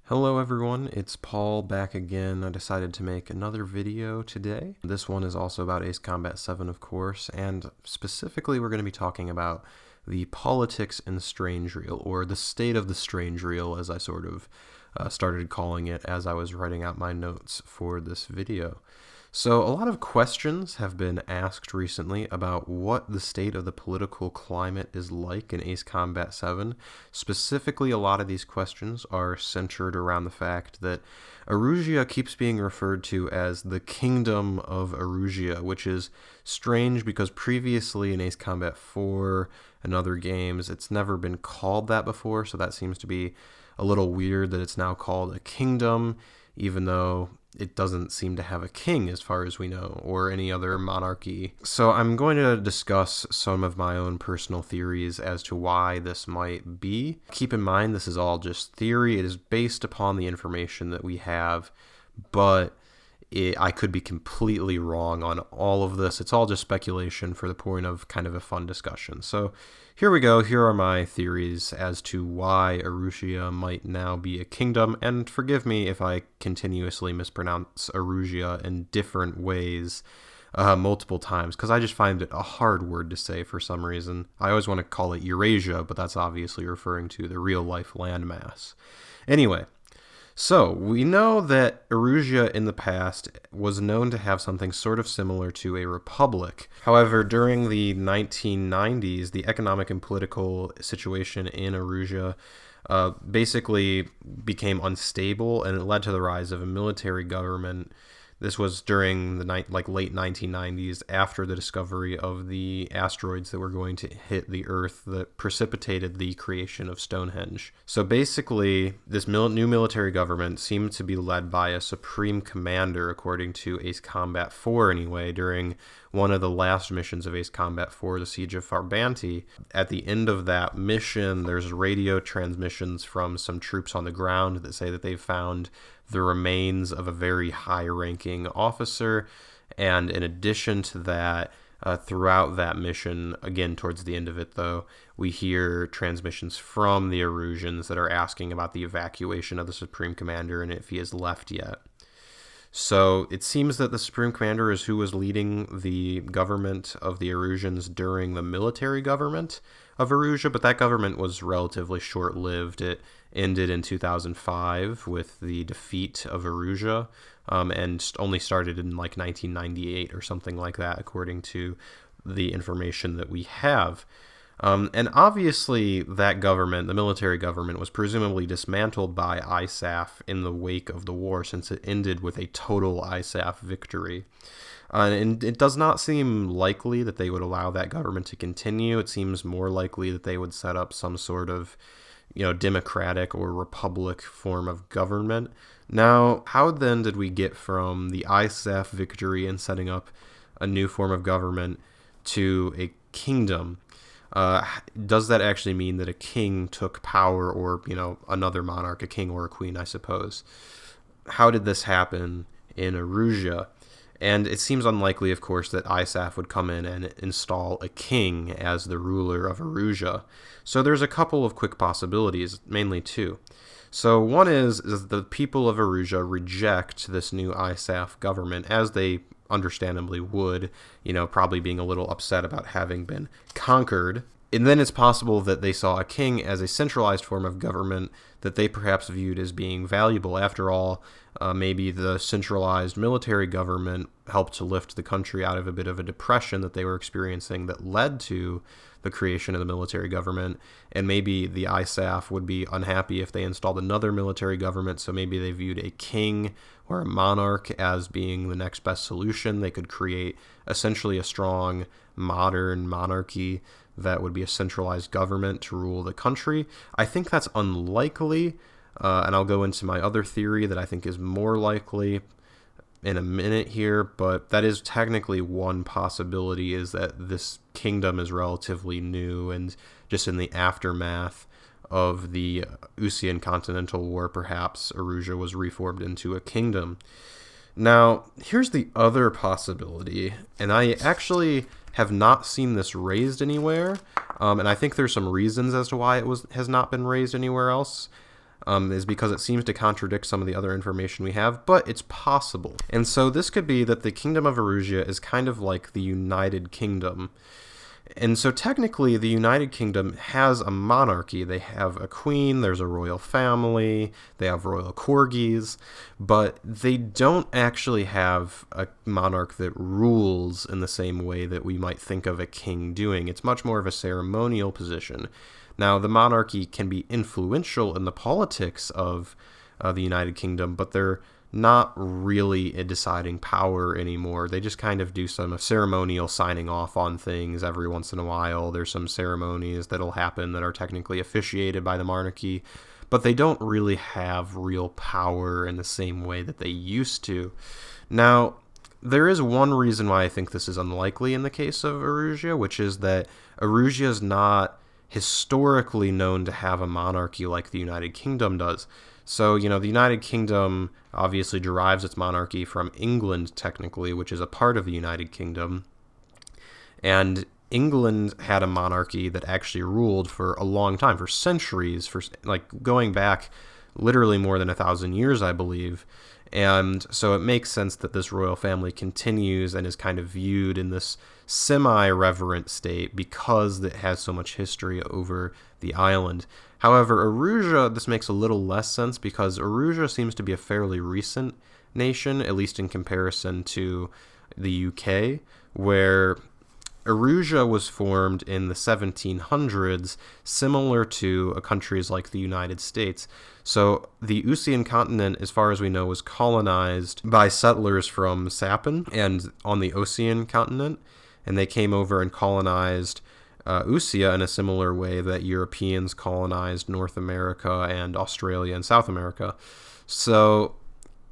Hello everyone, it's Paul back again. I decided to make another video today. This one is also about Ace Combat 7, of course, and specifically we're going to be talking about the politics in Strange Reel, or the state of the Strange Reel, as I sort of started calling it as I was writing out my notes for this video. So a lot of questions have been asked recently about what the state of the political climate is like in Ace Combat 7. Specifically, a lot of these questions are centered around the fact that Eurusia keeps being referred to as the Kingdom of Eurusia, which is strange because previously in Ace Combat 4 and other games, it's never been called that before, so that seems to be a little weird that it's now called a kingdom, even though it doesn't seem to have a king as far as we know, or any other monarchy. So I'm going to discuss some of my own personal theories as to why this might be. Keep in mind, this is all just theory. It is based upon the information that we have, but I could be completely wrong on all of this. It's all just speculation for the point of kind of a fun discussion. So here we go. Here are my theories as to why Eurusia might now be a kingdom. And forgive me if I continuously mispronounce Eurusia in different ways multiple times, because I just find it a hard word to say for some reason. I always want to call it Eurasia, but that's obviously referring to the real-life landmass. Anyway. So, we know that Eurusia in the past was known to have something sort of similar to a republic. However, during the 1990s, the economic and political situation in Eurusia basically became unstable, and it led to the rise of a military government. This was during the late 1990s, after the discovery of the asteroids that were going to hit the Earth that precipitated the creation of Stonehenge. So basically, this new military government seemed to be led by a supreme commander, according to Ace Combat 4 anyway, during one of the last missions of Ace Combat 4, the Siege of Farbanti. At the end of that mission, there's radio transmissions from some troops on the ground that say that they've found the remains of a very high-ranking officer, and in addition to that, throughout that mission, again towards the end of it though, we hear transmissions from the Erusians that are asking about the evacuation of the Supreme Commander and if he has left yet. So it seems that the Supreme Commander is who was leading the government of the Erusians during the military government of Eurusia, but that government was relatively short-lived. It ended in 2005 with the defeat of Eurusia, and only started in like 1998 or something like that, according to the information that we have. And obviously that government, the military government, was presumably dismantled by ISAF in the wake of the war, since it ended with a total ISAF victory. And it does not seem likely that they would allow that government to continue. It seems more likely that they would set up some sort of, democratic or republic form of government. Now, how then did we get from the ISAF victory and setting up a new form of government to a kingdom? Does that actually mean that a king took power, or, another monarch, a king or a queen, I suppose? How did this happen in Eurusia? And it seems unlikely, of course, that ISAF would come in and install a king as the ruler of Eurusia. So there's a couple of quick possibilities, mainly two. So one is the people of Eurusia reject this new ISAF government, as they understandably would, probably being a little upset about having been conquered. And then it's possible that they saw a king as a centralized form of government that they perhaps viewed as being valuable. After all, maybe the centralized military government helped to lift the country out of a bit of a depression that they were experiencing that led to the creation of the military government, and maybe the ISAF would be unhappy if they installed another military government, so maybe they viewed a king or a monarch as being the next best solution. They could create essentially a strong modern monarchy that would be a centralized government to rule the country. I think that's unlikely, and I'll go into my other theory that I think is more likely in a minute here, but that is technically one possibility, is that this kingdom is relatively new and just in the aftermath of the Eurusian Continental War, perhaps Eurusia was reformed into a kingdom. Now, here's the other possibility, and I actually have not seen this raised anywhere, and I think there's some reasons as to why it has not been raised anywhere else. is because it seems to contradict some of the other information we have, but it's possible. And so this could be that the Kingdom of Eurusia is kind of like the United Kingdom. And so technically, the United Kingdom has a monarchy. They have a queen, there's a royal family, they have royal corgis, but they don't actually have a monarch that rules in the same way that we might think of a king doing. It's much more of a ceremonial position. Now, the monarchy can be influential in the politics of the United Kingdom, but they're not really a deciding power anymore. They just kind of do some ceremonial signing off on things every once in a while. There's some ceremonies that'll happen that are technically officiated by the monarchy, but they don't really have real power in the same way that they used to. Now, there is one reason why I think this is unlikely in the case of Eurusia, which is that Eurusia is not historically known to have a monarchy like the United Kingdom does. So, the United Kingdom obviously derives its monarchy from England, technically, which is a part of the United Kingdom. And England had a monarchy that actually ruled for a long time, for centuries, for going back literally more than 1,000 years, I believe. And so it makes sense that this royal family continues and is kind of viewed in this semi-reverent state because it has so much history over the island. However, Eurusia, this makes a little less sense because Eurusia seems to be a fairly recent nation, at least in comparison to the UK, where Eurusia was formed in the 1700s, similar to countries like the United States. So the Eurusian continent, as far as we know, was colonized by settlers from Sapin and on the Ocean continent, and they came over and colonized Eurusia in a similar way that Europeans colonized North America and Australia and South America. So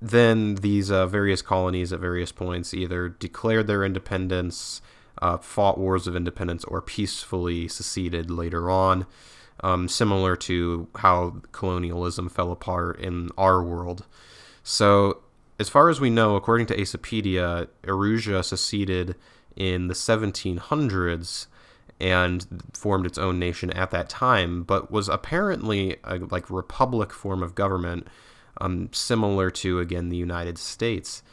then these various colonies at various points either declared their independence, fought wars of independence, or peacefully seceded later on, similar to how colonialism fell apart in our world. So as far as we know, according to Asapedia, Eurusia seceded in the 1700s and formed its own nation at that time, but was apparently a republic form of government, similar to, again, the United States.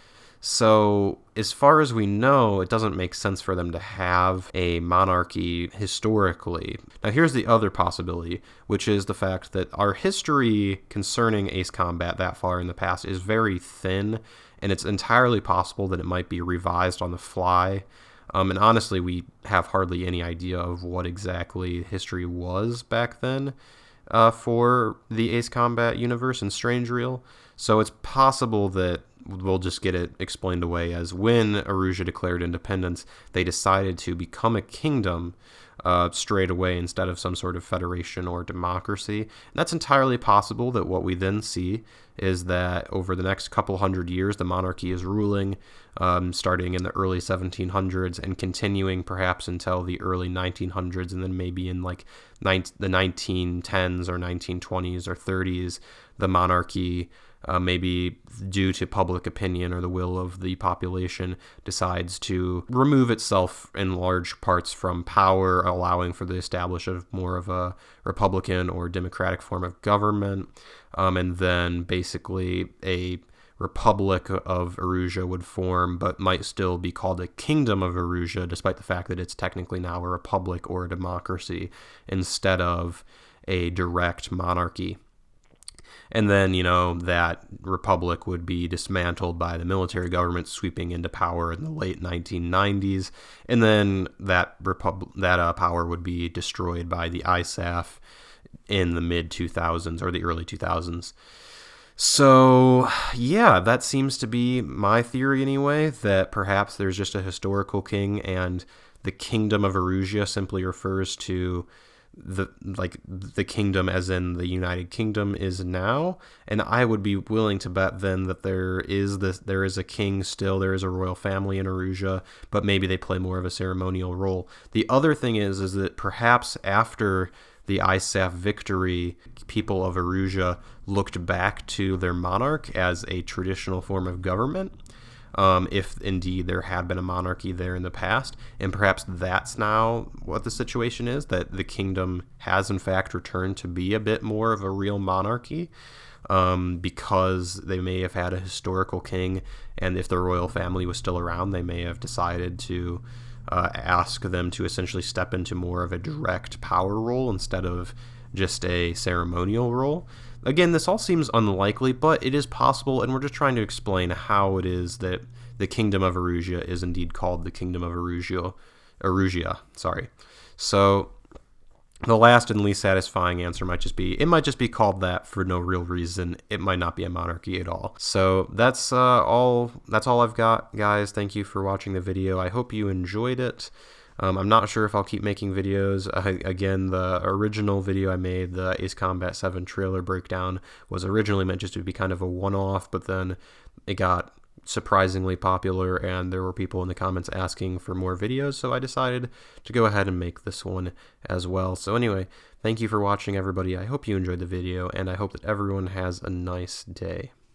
So as far as we know, it doesn't make sense for them to have a monarchy historically. Now here's the other possibility, which is the fact that our history concerning Ace Combat that far in the past is very thin, and it's entirely possible that it might be revised on the fly. And honestly, we have hardly any idea of what exactly history was back then for the Ace Combat universe in Strange Reel. So it's possible that we'll just get it explained away as when Eurusia declared independence, they decided to become a kingdom straight away instead of some sort of federation or democracy. And that's entirely possible that what we then see is that over the next couple hundred years, the monarchy is ruling, starting in the early 1700s and continuing perhaps until the early 1900s, and then maybe in the 1910s or 1920s or 30s, the monarchy, maybe due to public opinion or the will of the population, decides to remove itself in large parts from power, allowing for the establishment of more of a republican or democratic form of government, and then basically a Republic of Eurusia would form, but might still be called a Kingdom of Eurusia, despite the fact that it's technically now a republic or a democracy instead of a direct monarchy. And then, that republic would be dismantled by the military government sweeping into power in the late 1990s. And then that power would be destroyed by the ISAF in the mid-2000s or the early 2000s. So, yeah, that seems to be my theory anyway, that perhaps there's just a historical king and the Kingdom of Eurusia simply refers to the kingdom as in the United Kingdom is now. And I would be willing to bet then that there is a king still, there is a royal family in Eurusia, but maybe they play more of a ceremonial role. The other thing is that perhaps after the ISAF victory, people of Eurusia looked back to their monarch as a traditional form of government. if indeed there had been a monarchy there in the past. And perhaps that's now what the situation is, that the kingdom has in fact returned to be a bit more of a real monarchy, because they may have had a historical king, and if the royal family was still around, they may have decided to ask them to essentially step into more of a direct power role instead of just a ceremonial role. Again, this all seems unlikely, but it is possible, and we're just trying to explain how it is that the kingdom of Eurusia is indeed called the kingdom of Eurusia, sorry. So the last and least satisfying answer might just be, it might just be called that for no real reason. It might not be a monarchy at all. So that's all I've got, guys. Thank you for watching the video. I hope you enjoyed it. I'm not sure if I'll keep making videos. Again, the original video I made, the Ace Combat 7 trailer breakdown, was originally meant just to be kind of a one-off, but then it got surprisingly popular, and there were people in the comments asking for more videos, so I decided to go ahead and make this one as well. So anyway, thank you for watching, everybody. I hope you enjoyed the video, and I hope that everyone has a nice day.